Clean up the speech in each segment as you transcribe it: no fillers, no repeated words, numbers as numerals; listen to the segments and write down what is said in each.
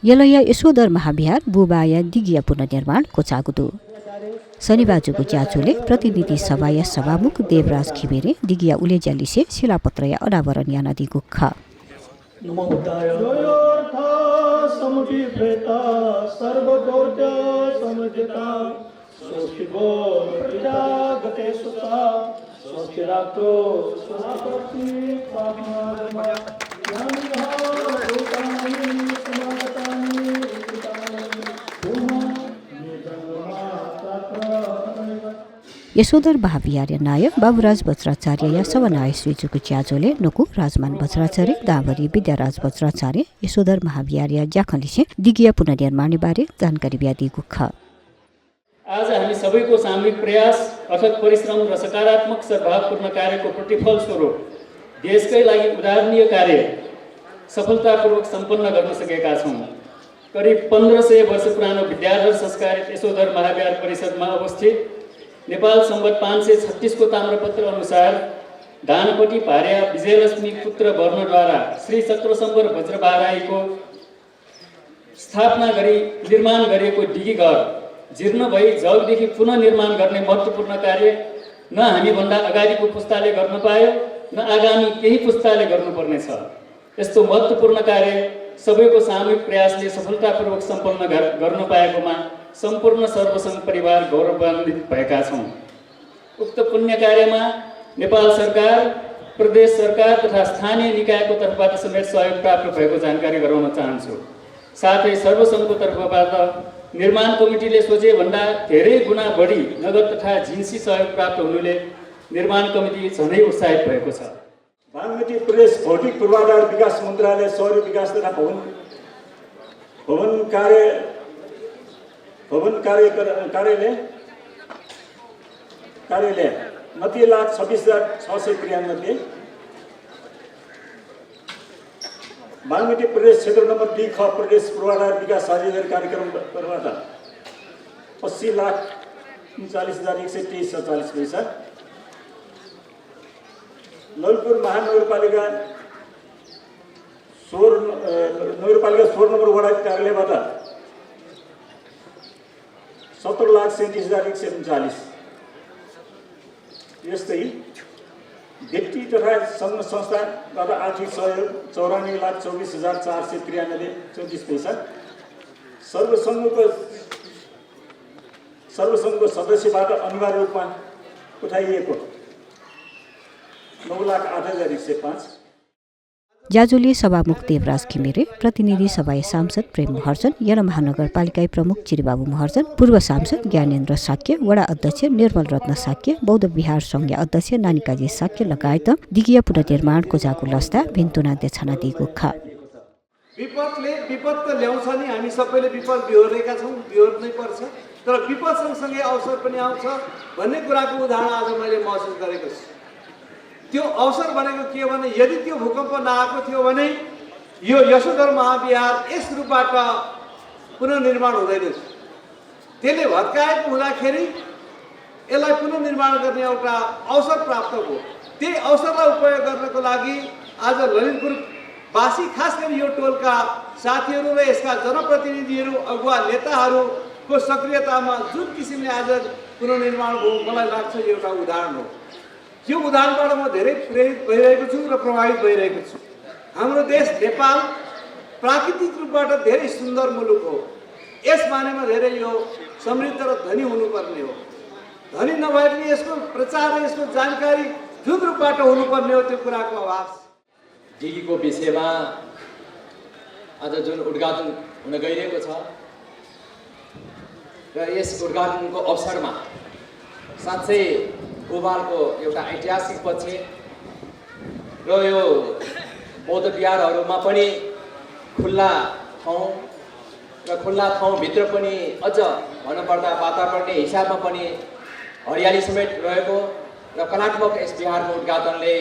यलया यशोधर महाविहार बुबाया दिगिया पुनर्निर्माण कोचागुदु शनिबाजुको ज्याचोले प्रतिनिधि सभाया सभामुख देवराज खिमेरे दिगिया उलेज्यालिसे शिलापत्रया अनावरण यानादि गुख यशोधर महाविहार नायक बाबुराज वज्राचार्य या सवनाय श्रीजुको च्याजोले नकु राजमान वज्राचार्य दावरी विद्याराज वज्राचार्य यशोधर महाविहार या ज्याखलिसे दिगिया पुनर्निर्माण बारे जानकारी ब्यादी गुख आज हामी सबैको सामूहिक प्रयास अथक परिश्रम र सकारात्मक सद्भावपूर्ण कार्यको प्रतिफल स्वरूप देशकै लागि उदाहरणीय कार्य सफलतापूर्वक सम्पन्न गर्न सकेका छौँ। करिब 1500 वर्ष पुरानो विद्याधर संस्कारित यशोधर महाविहार परिषदमा अवस्थित नेपाल सम्वत 536 को ताम्रपत्र अनुसार दानपटी भार्या विजयलक्ष्मी पुत्र वर्णद्वारा श्री चक्रसम्बर वज्रबाराईको स्थापना गरी निर्माण गरिएको डिगी घर जीर्ण भई जगदेखि पुनः निर्माण गर्ने महत्त्वपूर्ण कार्य न हामीभन्दा अगाडिको पुस्ताले गर्न पायो न आगामी केही पुस्ताले गर्नुपर्नेछ। यस्तो महत्त्वपूर्ण कार्य सबैको सामूहिक प्रयासले सफलतापूर्वक सम्पन्न गर्न पाएकोमा सम्पूर्ण सर्वसङ्घ परिवार गौरवान्वित भएका छौँ। उक्त पुण्य कार्यमा नेपाल सरकार, प्रदेश सरकार तथा स्थानीय निकायको तर्फबाट समेत सहयोग प्राप्त भएको जानकारी गराउन चाहन्छु। साथै सर्वसङ्घको तर्फबाट निर्माण कमिटीले सोचे भन्दा धेरै गुणा बढी नगद तथा जिन्सी सहयोग प्राप्त हुनुले निर्माण कमिटी झनै उत्साहित भएको छ। बागमती प्रदेश भौतिक पूर्वाधार विकास मन्त्रालय शहरी विकास तथा कार्यालय 29,26,693 बागमती प्रदेश क्षेत्र नम्बर 2 ख प्रदेश पूर्वाधार विकास साझेदारी कार्यक्रमबाट 80,39,123 पैसा। ललितपुर महानगरपालिका 16 नम्बर वडा कार्यालयबाट 70,37,139। यस्तै व्यक्ति तथा सङ्घ संस्थाबाट आर्थिक सहयोग 94,24,493 पैसा। सर्वसङ्घको सदस्यबाट अनिवार्य रूपमा उठाइएको 9,08,105। ज्याजुले सभामुख देवराज घिमिरे, प्रतिनिधि सभाय सांसद प्रेम महर्जन, यन महानगरपालिका प्रमुख चिरबाबु महर्जन, पूर्व सांसद ज्ञानेन्द्र साक्य, वडा अध्यक्ष निर्मल रत्न साक्य, बौद्ध विहार संघ अध्यक्ष नानिकाजी साक्य लगायत दिगिया पुनर्निर्माणको जागु लस्ता भिन्तुनाद्य छना दिएको खा। विपदले विपद त ल्याउँछ नि, हामी सबैले विपद बिहोरेका छौँ, बिहोर्नै पर्छ, तर विपद सँगसँगै अवसर पनि आउँछ भन्ने कुराको उदाहरण आज मैले महसुस गरेको छु। त्यो अवसर भनेको के भने यदि त्यो भूकम्प नआएको थियो भने यो यशोधर महाविहार यस रूपबाट पुनर्निर्माण हुँदैन। त्यसले भत्काएको हुँदाखेरि यसलाई पुनर्निर्माण गर्ने एउटा अवसर प्राप्त भयो। त्यही अवसरलाई उपयोग गर्नको लागि आज ललितपुरवासी, खास गरी यो टोलका साथीहरू र यसका जनप्रतिनिधिहरू, अगुवा नेताहरूको सक्रियतामा जुन किसिमले आज पुनर्निर्माण भयो, मलाई लाग्छ यो एउटा उदाहरण हो। यो उदाहरणबाट म धेरै प्रेरित भइरहेको छु र प्रभावित भइरहेको छु। हाम्रो देश नेपाल प्राकृतिक रूपबाट धेरै सुन्दर मुलुक हो। यस मानेमा धेरै यो समृद्ध र धनी हुनुपर्ने हो। धनी नभए पनि यसको प्रचार र यसको जानकारी जुन रूपबाट हुनुपर्ने हो त्यो कुराको अभाव छ। डिगीको विषयमा आज जुन उद्घाटन हुन गइरहेको छ र यस उद्घाटनको अवसरमा साँच्चै गोबालको एउटा ऐतिहासिक पक्ष र यो बौद्ध विहारहरूमा पनि खुल्ला ठाउँभित्र पनि अझ भन्नुपर्दा वातावरणीय हिसाबमा पनि हरियाली समेत रहेको र कलात्मक यस विहारको उद्घाटनले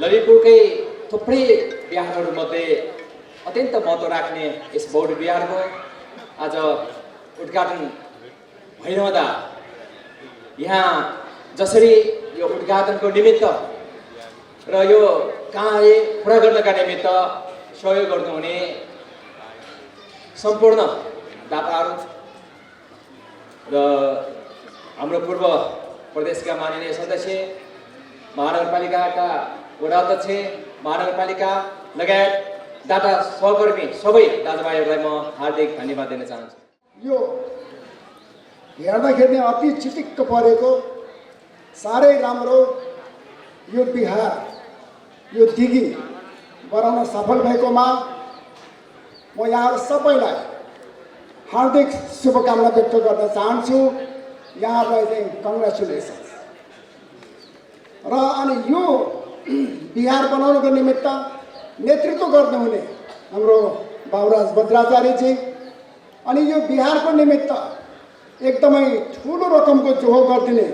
ललितपुरकै थुप्रै विहारहरूमध्ये अत्यन्त महत्त्व राख्ने यस बौद्ध विहारको आज उद्घाटन भइरहँदा यहाँ जसरी यो उद्घाटनको निमित्त र यो कार्य पुरा गर्नका निमित्त सहयोग गर्नुहुने सम्पूर्ण दाताहरू र हाम्रो पूर्व प्रदेशका माननीय सदस्य, महानगरपालिकाका वडा अध्यक्ष, महानगरपालिका लगायत दाता सहकर्मी सबै दाजुभाइहरूलाई म हार्दिक धन्यवाद दिन चाहन्छु। यो हेर्दाखेरि अति चिटिक्क परेको, साह्रै राम्रो यो बिहार, यो दिघी बनाउन सफल भएकोमा म यहाँ सबैलाई हार्दिक शुभकामना व्यक्त गर्न चाहन्छु। यहाँलाई चाहिँ कङ्ग्रेचुलेसन्स। र अनि यो बिहार बनाउनको निमित्त नेतृत्व गर्नुहुने हाम्रो बाबुराज भद्राचार्यजी, अनि यो बिहारको निमित्त एकदमै ठुलो रकमको जोहो गरिदिने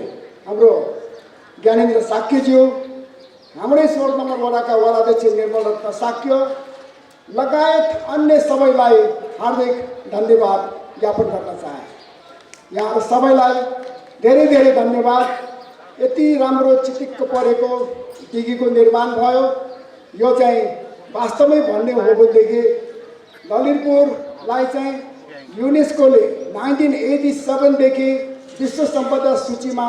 हाम्रो ज्ञानेन्द्र साक्यज्यू, हाम्रै 16 नम्बर वडाका वडाध्यक्ष निर्मल रत्न साक्य लगायत अन्य सबैलाई हार्दिक धन्यवाद ज्ञापन गर्न चाहे। यहाँहरू सबैलाई धेरै धेरै धन्यवाद। यति राम्रो चिटिक्क परेको दिघीको निर्माण भयो। यो चाहिँ वास्तवमै भन्ने हो भनेदेखि ललितपुरलाई चाहिँ युनेस्कोले 1987 विश्व सम्पदा सूचीमा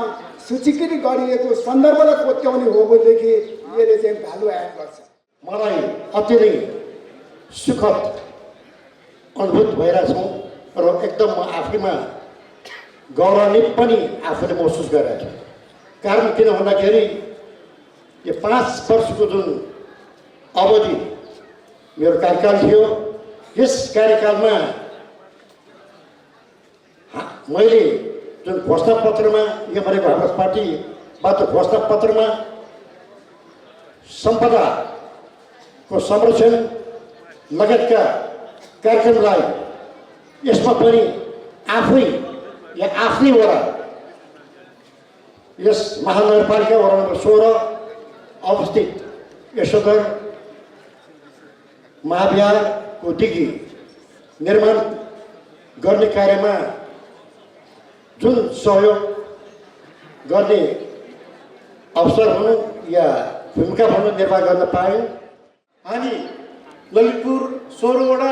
सूचीकृत गरिएको सन्दर्भलाई कोट्याउने हो भनेदेखि यसले चाहिँ भ्यालु एड गर्छ। मलाई अति नै सुखद अनुभूत भइरहेछौँ र एकदम म आफैमा गौरवान्वित पनि आफूले महसुस गरिरहेको छु। कारण किन भन्दाखेरि यो 5 वर्षको जुन अवधि मेरो कार्यकाल थियो, यस कार्यकालमा मैले जुन घोषणापत्रमा यो भनेको हाम्रो पार्टीबाट घोषणापत्रमा सम्पदाको संरक्षण लगायतका कार्यक्रमलाई यसमा पनि आफै या आफ्नै वडा, यस महानगरपालिका वडा नम्बर 16 अवस्थित यशोधर महाविहारको दिघी निर्माण गर्ने कार्यमा जुन सहयोग गर्ने अवसर भनौँ या भूमिका भनौँ निर्वाह गर्न पायौँ। हामी ललितपुर 16 वडा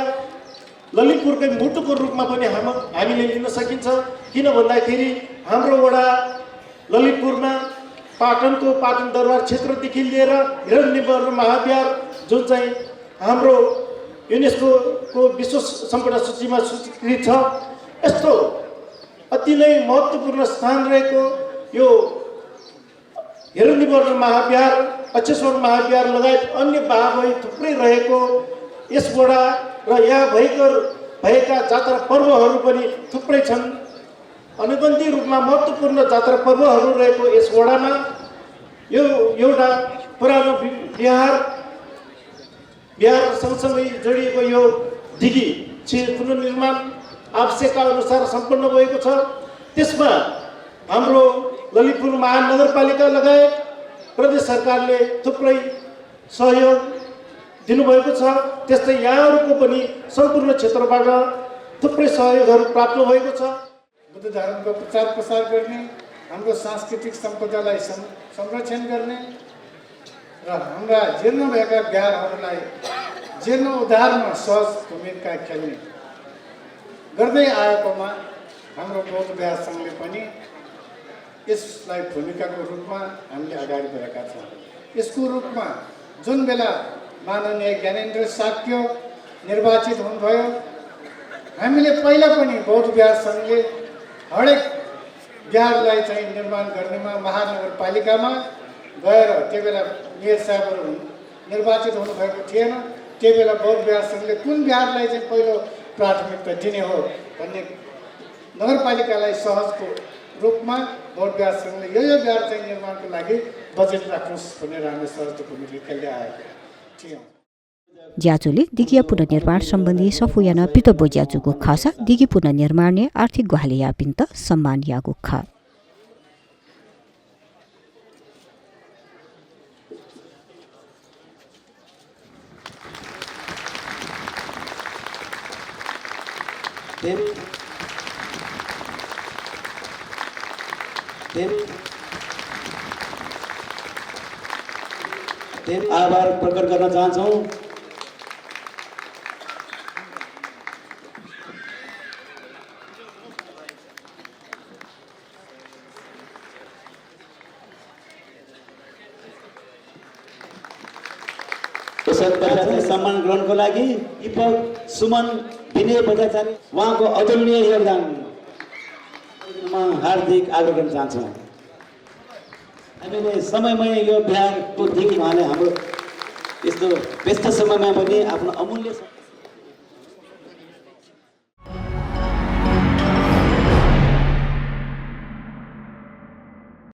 ललितपुरकै मुटुको रूपमा पनि हामीले लिन सकिन्छ। किन भन्दाखेरि हाम्रो वडा ललितपुरमा पाटनको पाटन दरबार क्षेत्रदेखि लिएर हिरण्यवर्धन महाविहार जुन चाहिँ हाम्रो युनेस्कोको विश्व सम्पदा सूचीमा सूचीकृत छ, यस्तो अति नै महत्त्वपूर्ण स्थान रहेको यो हिरण्यवर्धन महाविहार, अक्षेश्वर महाविहार लगायत अन्य भागहरू थुप्रै रहेको यस वडा र यहाँ भएका जात्रा पर्वहरू पनि थुप्रै छन्। अनुबन्धी रूपमा महत्त्वपूर्ण जात्रा पर्वहरू रहेको यस वडामा यो एउटा पुरानो बिहार सँगसँगै जोडिएको यो दिघी पुनर्निर्माण आवश्यकता अनुसार सम्पन्न भएको छ। त्यसमा हाम्रो ललितपुर महानगरपालिका लगायत प्रदेश सरकारले थुप्रै सहयोग दिनुभएको छ। त्यस्तै यहाँहरूको पनि सम्पूर्ण क्षेत्रबाट थुप्रै सहयोगहरू प्राप्त भएको छ। बुद्ध धर्मको प्रचार प्रसार गर्ने, हाम्रो सांस्कृतिक सम्पदालाई संरक्षण गर्ने र हाम्रा जीर्ण भएका बिहारहरूलाई जीर्ण उद्धारमा सहज भूमिका खेल्ने गर्दै आएकोमा हाम्रो बौद्ध बिहार सङ्घले पनि यसलाई भूमिकाको रूपमा हामीले अगाडि बढेका छौँ। यसको रूपमा जुन बेला माननीय ज्ञानेन्द्र साक्य निर्वाचित हुनुभयो, हामीले पहिला पनि बौद्ध बिहार सङ्घले हरेक बिहारलाई चाहिँ निर्माण गर्नेमा महानगरपालिकामा गएर त्यो बेला मेयर साहबहरू निर्वाचित हुनुभएको थिएन। त्यो बेला बौद्ध बिहार सङ्घले कुन बिहारलाई चाहिँ पहिलो प्राथमिकता दिने हो भन्ने नगरपालिकालाई सहजको रूपमा बौद्ध बिहार सङ्घले यो बिहार चाहिँ निर्माणको लागि बजेट राख्नुहोस् भनेर हामीले सहजको भूमिका खेल्दै आएका थियौँ। ज्याचोले दिघिया पुनर्निर्माण सम्बन्धी सफुयाना पितबो ज्याचुको खासा दिघी पुनर्निर्माण आर्थिक गुहाले यापिन्त सम्मान यागो खा आभार प्रकट गर्न चाहन्छौँ। परिषद बजाचार्य सम्मान ग्रहणको लागि दीपक सुमन विनय बजाचार्य उहाँको अतुलनीय योगदान हार्दिक आग्रह गर्न चाहन्छौँ। हामीले समयमै यो बिहारको दिन उहाँले हाम्रो यस्तो व्यस्त समयमा पनि आफ्नो अमूल्य